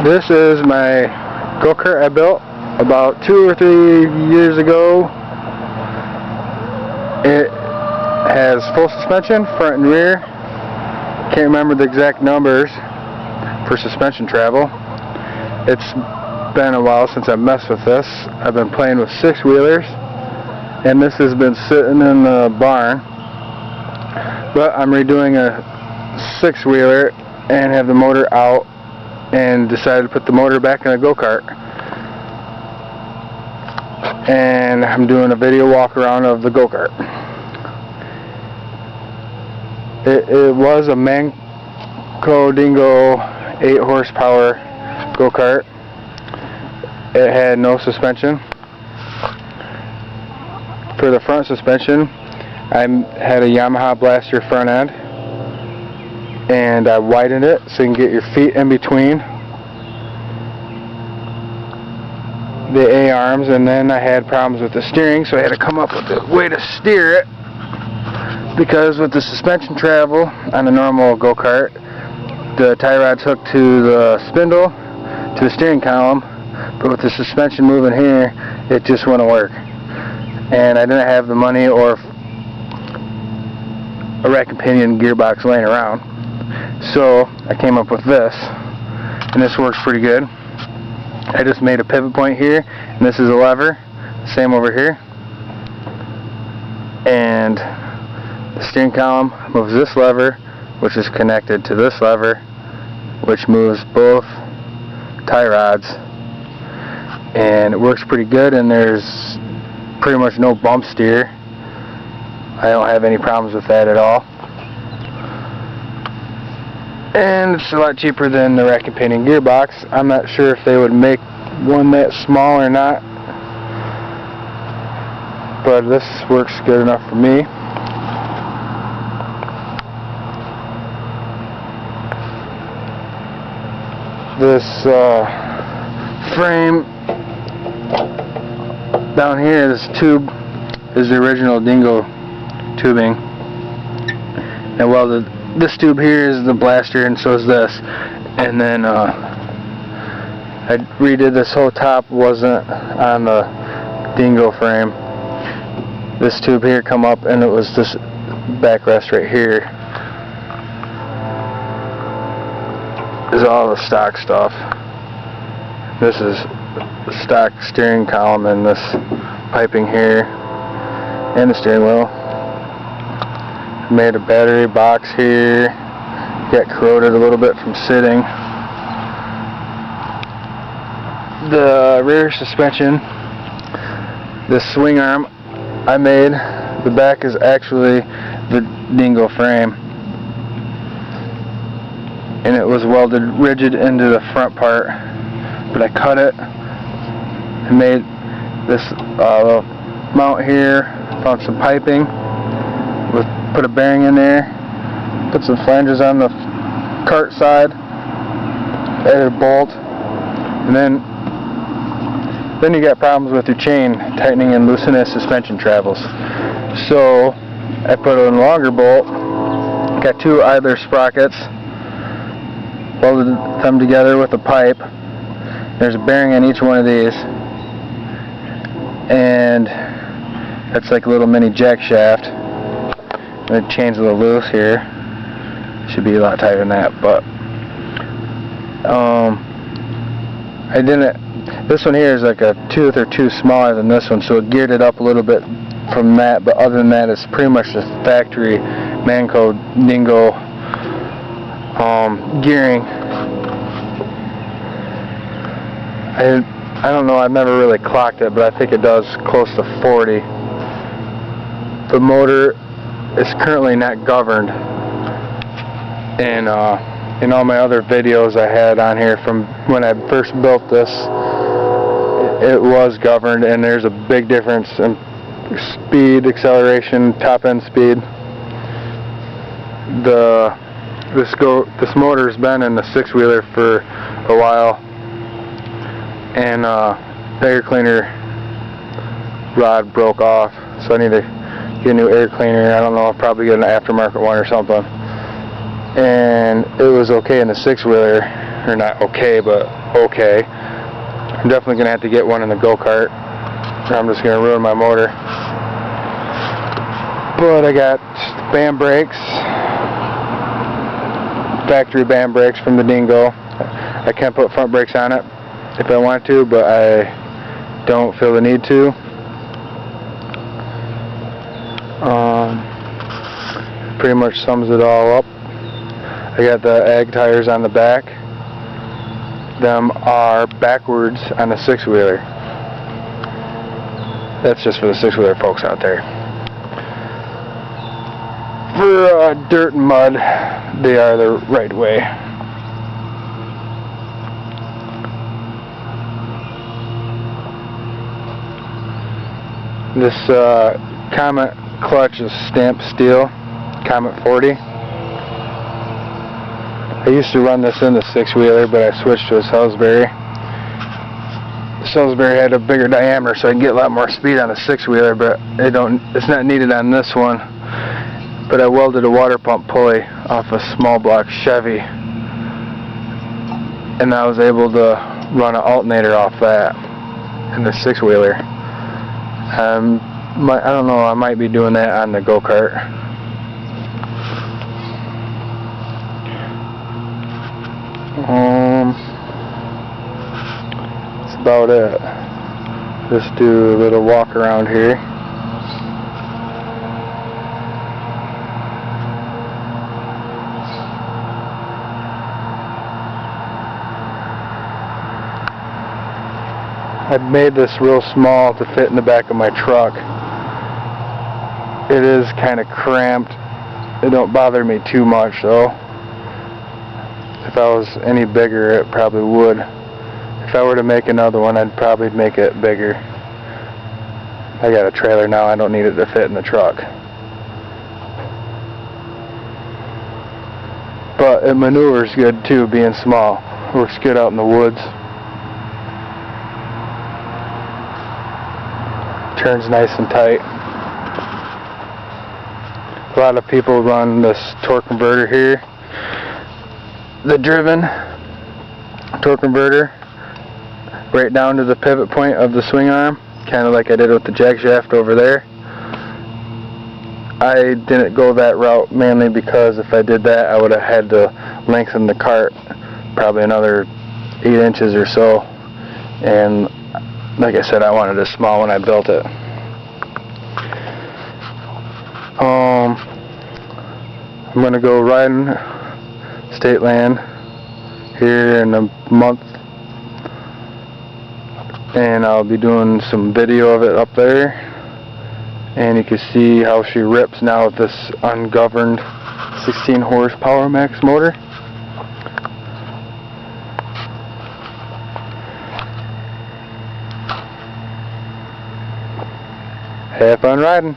This is my go-kart I built about 2 or 3 years ago. It has full suspension, front and rear. Can't remember the exact numbers for suspension travel. It's been a while since I messed with this. I've been playing with 6-wheelers, and this has been sitting in the barn. But I'm redoing a 6-wheeler and have the motor out, and decided to put the motor back in a go-kart. And I'm doing a video walk around of the go-kart. It was a Manco Dingo 8 horsepower go-kart. It had no suspension. For the front suspension, I had a Yamaha blaster front end, and I widened it so you can get your feet in between the A-arms. And then I had problems with the steering, so I had to come up with a way to steer it, because with the suspension travel on a normal go-kart, the tie rod's hooked to the spindle, to the steering column, but with the suspension moving here, it just wouldn't work. And I didn't have the money or a rack and pinion gearbox laying around, so I came up with this, and this works pretty good. I just made a pivot point here, and this is a lever, same over here, and the steering column moves this lever, which is connected to this lever, which moves both tie rods, and it works pretty good, and there's pretty much no bump steer. I don't have any problems with that at all. And it's a lot cheaper than the rack and pinion gearbox. I'm not sure if they would make one that small or not, but this works good enough for me. This frame down here, this tube, is the original Dingo tubing, and welded. This tube here is the blaster, and so is this. And then I redid this whole top. Wasn't on the Dingo frame. This tube here come up, and it was this backrest right here is all the stock stuff. This is the stock steering column, and this piping here, and the steering wheel. Made a battery box here. Got corroded a little bit from sitting. The rear suspension, the swing arm I made, the back is actually the Dingo frame, and it was welded rigid into the front part, but I cut it and made this mount here. Found some piping, put a bearing in there, put some flanges on the cart side, added a bolt, and then you got problems with your chain tightening and loosening as suspension travels. So I put in a longer bolt, got 2 idler sprockets, welded them together with a pipe. There's a bearing on each one of these, and that's like a little mini jack shaft. The chain's a little loose here. Should be a lot tighter than that, but I didn't. This one here is like a tooth or 2 smaller than this one, so it geared it up a little bit from that. But other than that, it's pretty much the factory Manco Dingo gearing. I don't know. I've never really clocked it, but I think it does close to 40. The motor is currently not governed, and in all my other videos I had on here from when I first built this, it was governed, and there's a big difference in speed, acceleration, top end speed. This motor's been in the 6-wheeler for a while, and the air cleaner rod broke off, so I need to get a new air cleaner. I don't know, I'll probably get an aftermarket one or something. And it was okay in the 6-wheeler, or not okay, but okay. I'm definitely going to have to get one in the go-kart, or I'm just going to ruin my motor. But I got band brakes, factory band brakes from the Dingo. I can put front brakes on it if I want to, but I don't feel the need to. Pretty much sums it all up. I got the ag tires on the back. Them are backwards on the six-wheeler. That's just for the six-wheeler folks out there. For dirt and mud, they are the right way. This Comet clutch is stamped steel, Comet 40. I used to run this in the six-wheeler, but I switched to a Salisbury. The Salisbury had a bigger diameter, so I can get a lot more speed on a six-wheeler, but it's not needed on this one. But I welded a water pump pulley off a small block Chevy, and I was able to run an alternator off that in the six-wheeler. I don't know, I might be doing that on the go-kart. That's about it. Just do a little walk around here. I made this real small to fit in the back of my truck. It is kind of cramped. It don't bother me too much though. If I was any bigger, it probably would. If I were to make another one, I'd probably make it bigger. I got a trailer now, I don't need it to fit in the truck. But it maneuvers good too, being small. Works good out in the woods. Turns nice and tight. A lot of people run this torque converter here. The driven torque converter right down to the pivot point of the swing arm, kind of like I did with the jack shaft over there. I didn't go that route mainly because if I did that I would have had to lengthen the cart probably another 8 inches or so, and like I said, I wanted a small when I built it. I'm going to go riding state land here in a month, and I'll be doing some video of it up there, and you can see how she rips now with this ungoverned 16 horsepower max motor. Have fun riding.